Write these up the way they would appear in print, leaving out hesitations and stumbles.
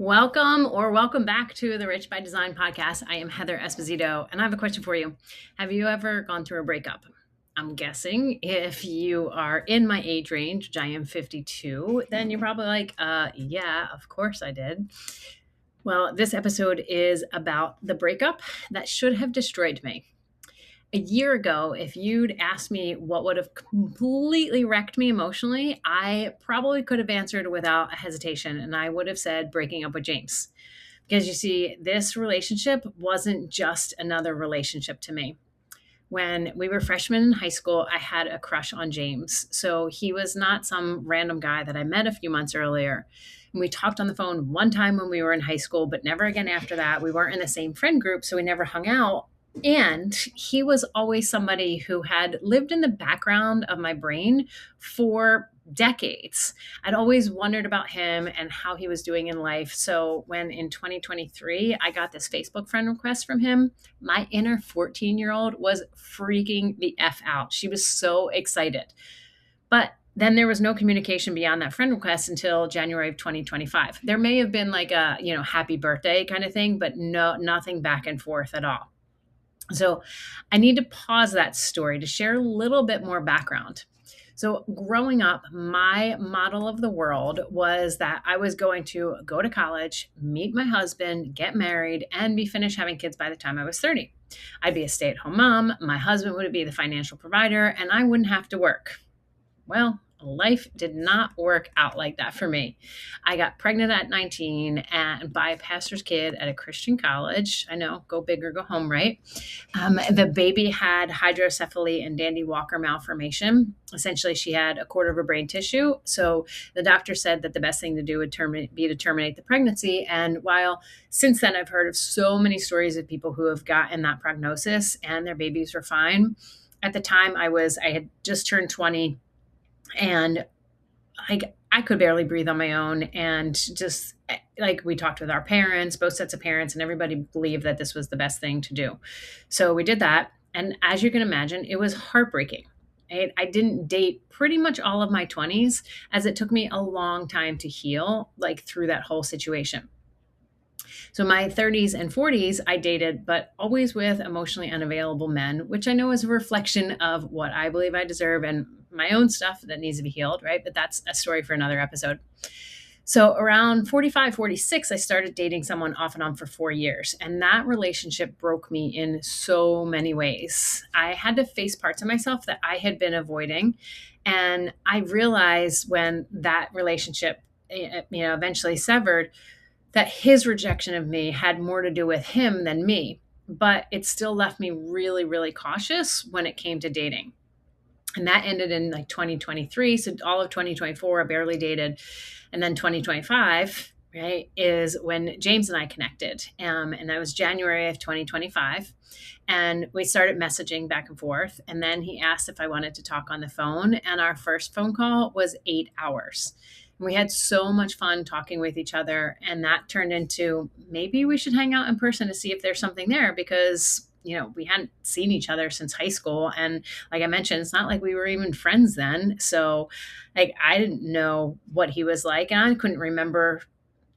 Welcome back to the Rich by Design podcast. I am Heather Esposito, and I have a question for you. Have you ever gone through a breakup? I'm guessing if you are in my age range, which I am 52, then you're probably like, yeah, of course I did. Well, this episode is about the breakup that should have destroyed me. A year ago, if you'd asked me what would have completely wrecked me emotionally, I probably could have answered without a hesitation, and I would have said breaking up with James. Because you see, this relationship wasn't just another relationship to me. When we were freshmen in high school, I had a crush on James. So he was not some random guy that I met a few months earlier. And we talked on the phone one time when we were in high school, but never again after that. We weren't in the same friend group, so we never hung out. And he was always somebody who had lived in the background of my brain for decades. I'd always wondered about him and how he was doing in life. So when in 2023, I got this Facebook friend request from him, my inner 14-year-old was freaking the F out. She was so excited. But then there was no communication beyond that friend request until January of 2025. There may have been like a, happy birthday kind of thing, but nothing back and forth at all. So I need to pause that story to share a little bit more background. So growing up, my model of the world was that I was going to go to college, meet my husband, get married, and be finished having kids by the time I was 30. I'd be a stay-at-home mom, my husband would be the financial provider, and I wouldn't have to work. Well, life did not work out like that for me. I got pregnant at 19 and by a pastor's kid at a Christian college. I know, go big or go home, right? The baby had hydrocephaly and Dandy Walker malformation. Essentially, she had a quarter of her brain tissue. So the doctor said that the best thing to do would be to terminate the pregnancy. And while since then I've heard of so many stories of people who have gotten that prognosis and their babies were fine. At the time I had just turned 20. And I could barely breathe on my own. And just like we talked with our parents, both sets of parents, and everybody believed that this was the best thing to do. So we did that. And as you can imagine, it was heartbreaking. I didn't date pretty much all of my 20s as it took me a long time to heal, like through that whole situation. So my 30s and 40s, I dated, but always with emotionally unavailable men, which I know is a reflection of what I believe I deserve and my own stuff that needs to be healed, right? But that's a story for another episode. So around 45, 46, I started dating someone off and on for 4 years. And that relationship broke me in so many ways. I had to face parts of myself that I had been avoiding. And I realized when that relationship, eventually severed, that his rejection of me had more to do with him than me. But it still left me really, really cautious when it came to dating. And that ended in like 2023. So all of 2024, I barely dated. And then 2025, right, is when James and I connected. And that was January of 2025. And we started messaging back and forth. And then he asked if I wanted to talk on the phone. And our first phone call was 8 hours. And we had so much fun talking with each other. And that turned into maybe we should hang out in person to see if there's something there because we hadn't seen each other since high school. And like I mentioned, it's not like we were even friends then. So like, I didn't know what he was like. And I couldn't remember,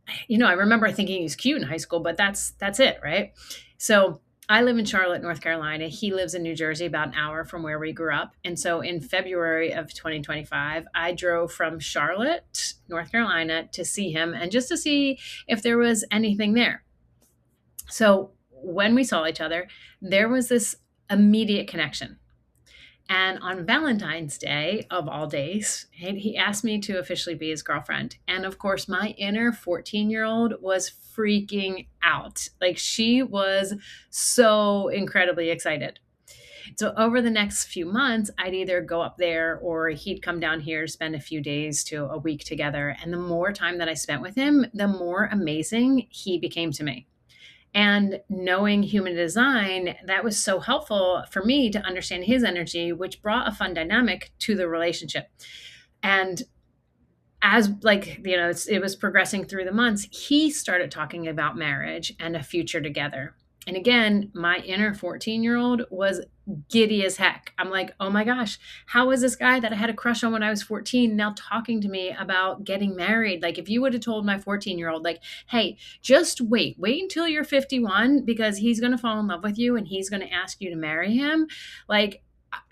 I remember thinking he was cute in high school, but that's it. Right. So I live in Charlotte, North Carolina. He lives in New Jersey, about an hour from where we grew up. And so in February of 2025, I drove from Charlotte, North Carolina to see him and just to see if there was anything there. So when we saw each other, there was this immediate connection. And on Valentine's Day, of all days, he asked me to officially be his girlfriend. And of course, my inner 14-year-old was freaking out. Like she was so incredibly excited. So over the next few months, I'd either go up there or he'd come down here, spend a few days to a week together. And the more time that I spent with him, the more amazing he became to me. And knowing human design, that was so helpful for me to understand his energy, which brought a fun dynamic to the relationship. And as it was progressing through the months, he started talking about marriage and a future together. And again, my inner 14-year-old was giddy as heck. I'm like, oh my gosh, how is this guy that I had a crush on when I was 14 now talking to me about getting married? Like, if you would have told my 14-year-old, like, hey, just wait until you're 51 because he's going to fall in love with you and he's going to ask you to marry him. Like,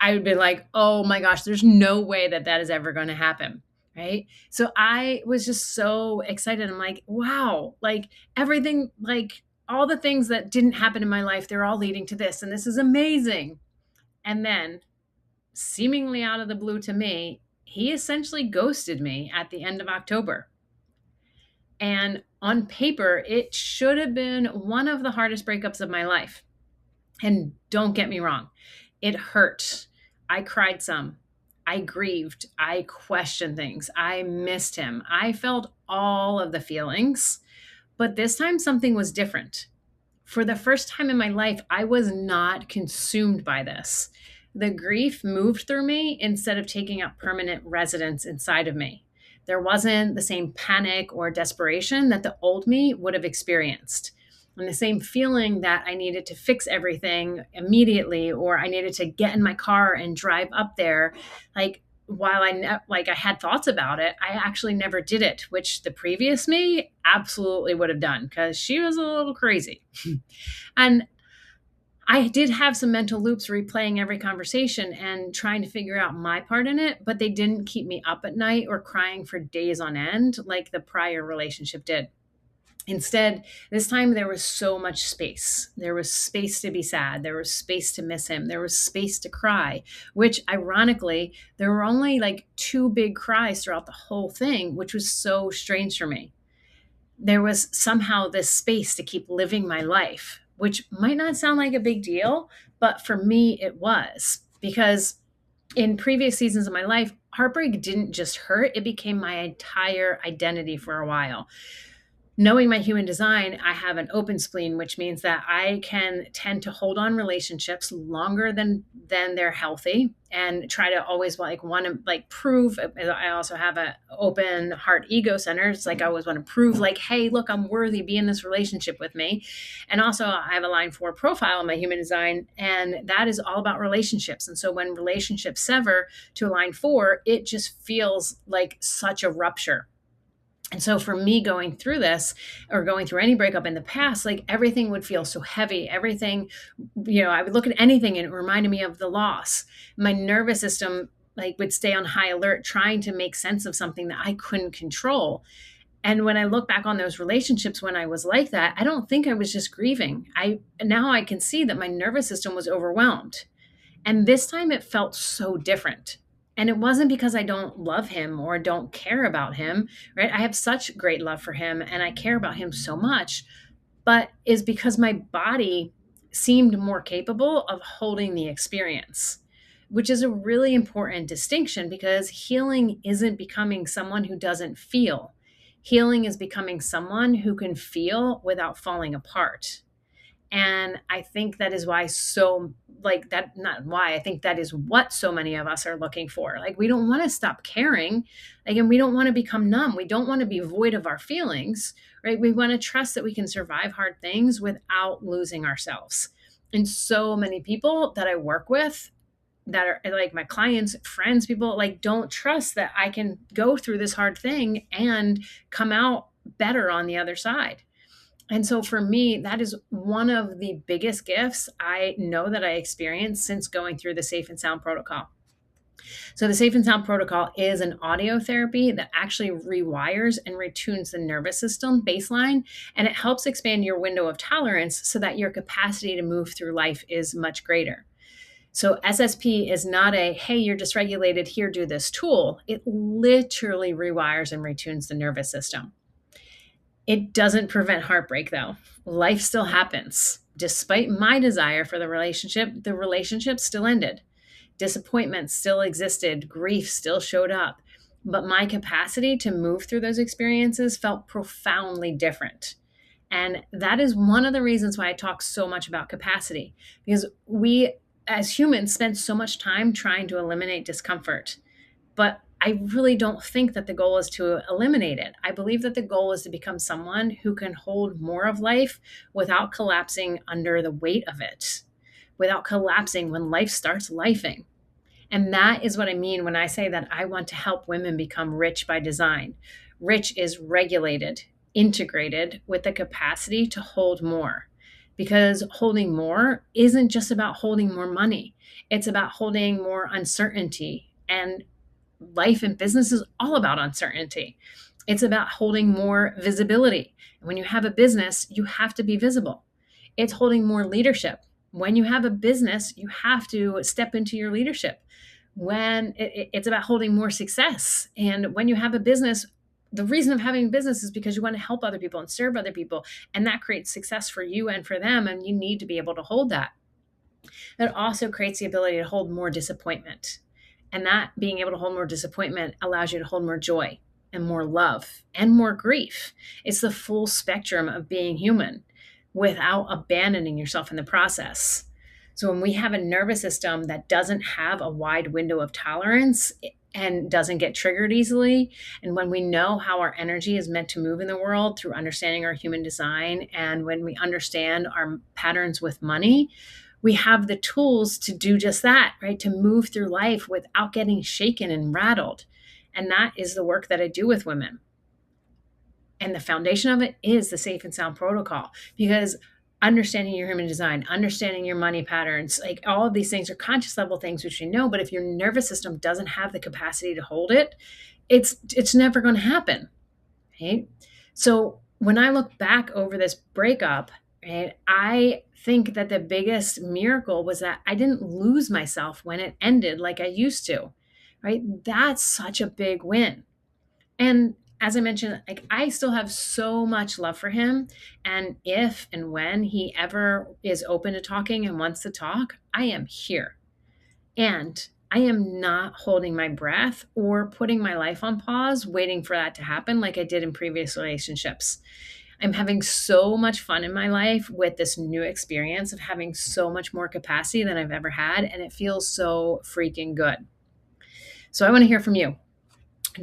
I would be like, oh my gosh, there's no way that that is ever going to happen. Right. So I was just so excited. I'm like, wow, like everything, like, all the things that didn't happen in my life, they're all leading to this. And this is amazing. And then, seemingly out of the blue to me, he essentially ghosted me at the end of October. And on paper, it should have been one of the hardest breakups of my life. And don't get me wrong, it hurt. I cried some. I grieved. I questioned things. I missed him. I felt all of the feelings. But this time, something was different. For the first time in my life, I was not consumed by this. The grief moved through me instead of taking up permanent residence inside of me. There wasn't the same panic or desperation that the old me would have experienced. And the same feeling that I needed to fix everything immediately, or I needed to get in my car and drive up there. Like, while I had thoughts about it, I actually never did it, which the previous me absolutely would have done because she was a little crazy. And I did have some mental loops replaying every conversation and trying to figure out my part in it, but they didn't keep me up at night or crying for days on end like the prior relationship did. Instead, this time there was so much space. There was space to be sad. There was space to miss him. There was space to cry, which ironically, there were only like two big cries throughout the whole thing, which was so strange for me. There was somehow this space to keep living my life, which might not sound like a big deal, but for me, it was because in previous seasons of my life, heartbreak didn't just hurt, it became my entire identity for a while. Knowing my human design, I have an open spleen, which means that I can tend to hold on relationships longer than they're healthy and try to always want to like prove. I also have an open heart ego center. It's like I always want to prove like, hey, look, I'm worthy, be in this relationship with me. And also I have a line 4 profile in my human design, and that is all about relationships. And so when relationships sever to a line 4, it just feels like such a rupture. And so for me going through this or going through any breakup in the past, like everything would feel so heavy. Everything, I would look at anything and it reminded me of the loss. My nervous system like would stay on high alert, trying to make sense of something that I couldn't control. And when I look back on those relationships when I was like that, I don't think I was just grieving. Now I can see that my nervous system was overwhelmed. And this time it felt so different. And it wasn't because I don't love him or don't care about him, right? I have such great love for him and I care about him so much, but is because my body seemed more capable of holding the experience, which is a really important distinction because healing isn't becoming someone who doesn't feel. Healing is becoming someone who can feel without falling apart. And I think that is why I think that is what so many of us are looking for. Like, we don't want to stop caring. Again, we don't want to become numb. We don't want to be void of our feelings, right? We want to trust that we can survive hard things without losing ourselves. And so many people that I work with that are like my clients, friends, people like don't trust that I can go through this hard thing and come out better on the other side. And so for me, that is one of the biggest gifts I know that I experienced since going through the Safe and Sound protocol. So the Safe and Sound protocol is an audio therapy that actually rewires and retunes the nervous system baseline, and it helps expand your window of tolerance so that your capacity to move through life is much greater. So SSP is not a, hey, you're dysregulated, here, do this tool. It literally rewires and retunes the nervous system. It doesn't prevent heartbreak, though. Life still happens. Despite my desire for the relationship still ended. Disappointment still existed. Grief still showed up. But my capacity to move through those experiences felt profoundly different. And that is one of the reasons why I talk so much about capacity, because we as humans spend so much time trying to eliminate discomfort. But I really don't think that the goal is to eliminate it. I believe that the goal is to become someone who can hold more of life without collapsing under the weight of it, without collapsing when life starts lifing. And that is what I mean when I say that I want to help women become rich by design. Rich is regulated, integrated with the capacity to hold more. Because holding more isn't just about holding more money, it's about holding more uncertainty. And life and business is all about uncertainty. It's about holding more visibility. And when you have a business, you have to be visible. It's holding more leadership. When you have a business, you have to step into your leadership. It's about holding more success. And when you have a business, the reason of having a business is because you want to help other people and serve other people. And that creates success for you and for them. And you need to be able to hold that. It also creates the ability to hold more disappointment. And that being able to hold more disappointment allows you to hold more joy and more love and more grief. It's the full spectrum of being human without abandoning yourself in the process. So when we have a nervous system that doesn't have a wide window of tolerance and doesn't get triggered easily, and when we know how our energy is meant to move in the world through understanding our human design, and when we understand our patterns with money, we have the tools to do just that, right? To move through life without getting shaken and rattled. And that is the work that I do with women. And the foundation of it is the safe and sound protocol, because understanding your human design, understanding your money patterns, like all of these things are conscious level things which you know, but if your nervous system doesn't have the capacity to hold it, it's never going to happen. Right? So when I look back over this breakup, right, I think that the biggest miracle was that I didn't lose myself when it ended like I used to. Right? That's such a big win. And as I mentioned, like I still have so much love for him. And if and when he ever is open to talking and wants to talk, I am here. And I am not holding my breath or putting my life on pause, waiting for that to happen like I did in previous relationships. I'm having so much fun in my life with this new experience of having so much more capacity than I've ever had. And it feels so freaking good. So I want to hear from you.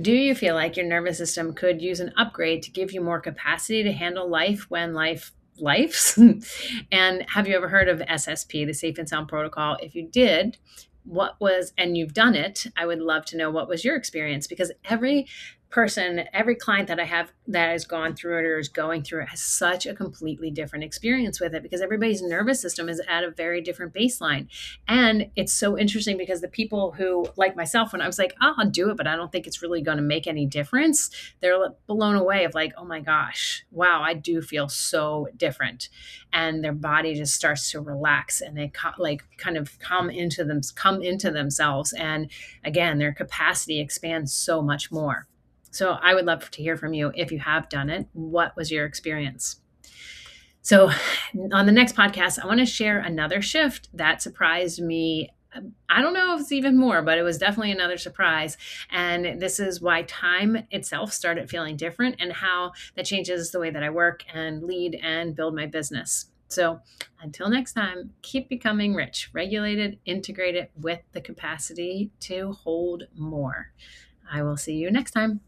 Do you feel like your nervous system could use an upgrade to give you more capacity to handle life when life lifes? And have you ever heard of SSP, the Safe and Sound Protocol? If you did, and you've done it, I would love to know what was your experience, because every person, every client that I have that has gone through it or is going through it has such a completely different experience with it, because everybody's nervous system is at a very different baseline. And it's so interesting because the people who, like myself, when I was like, oh, I'll do it, but I don't think it's really going to make any difference, they're blown away of like, oh my gosh, wow, I do feel so different. And their body just starts to relax and they kind of come into themselves. And again, their capacity expands so much more. So I would love to hear from you if you have done it. What was your experience? So on the next podcast, I want to share another shift that surprised me. I don't know if it's even more, but it was definitely another surprise. And this is why time itself started feeling different and how that changes the way that I work and lead and build my business. So until next time, keep becoming rich, regulated, integrated with the capacity to hold more. I will see you next time.